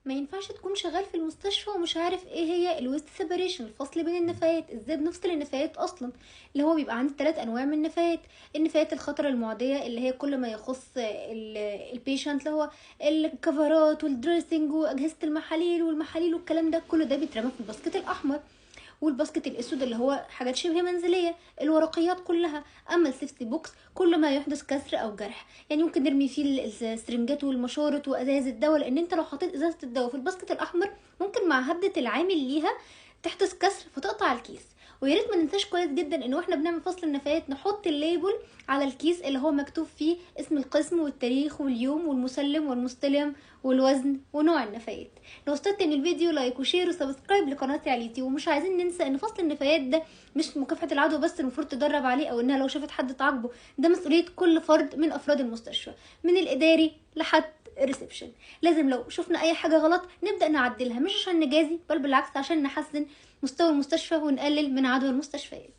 ما ينفعش تكون شغال في المستشفى ومش عارف ايه هي الويست سيبريشن، الفصل بين النفايات. ازاي بنفصل النفايات اصلا؟ اللي هو بيبقى عندي 3 انواع من النفايات. النفايات الخطر المعديه اللي هي كل ما يخص البيشنت، اللي هو الكفرات والدريسنج واجهزه المحاليل والمحاليل والكلام ده، كل ده بيترمى في الباسكت الاحمر. والباسكت الاسود اللي هو حاجات شبه منزليه، الورقيات كلها. اما السيفتي بوكس كل ما يحدث كسر او جرح، يعني ممكن نرمي فيه السرنجات والمشارط وازاز الدواء، لان انت لو حطيت ازازه الدواء في الباسكت الاحمر ممكن مع هبده العامل ليها تحدث كسر فتقطع الكيس. ويا ريت ما ننساش كويس جدا ان واحنا بنعمل فصل النفايات نحط الليبل على الكيس اللي هو مكتوب فيه اسم القسم والتاريخ واليوم والمسلم والمستلم والوزن ونوع النفايات. لو استفدت من الفيديو لايك وشير وسبسكرايب لقناتي على اليوتيوب. ومش عايزين ننسى ان فصل النفايات ده مش مكافحه العدوى بس المفروض تدرب عليه، او انها لو شافت حد تعاقبه. ده مسؤوليه كل فرد من افراد المستشفى، من الاداري لحد الريسبشن. لازم لو شفنا اي حاجه غلط نبدا نعدلها، مش عشان نجازي بل بالعكس عشان نحسن مستوى المستشفى ونقلل من عدوى المستشفيات.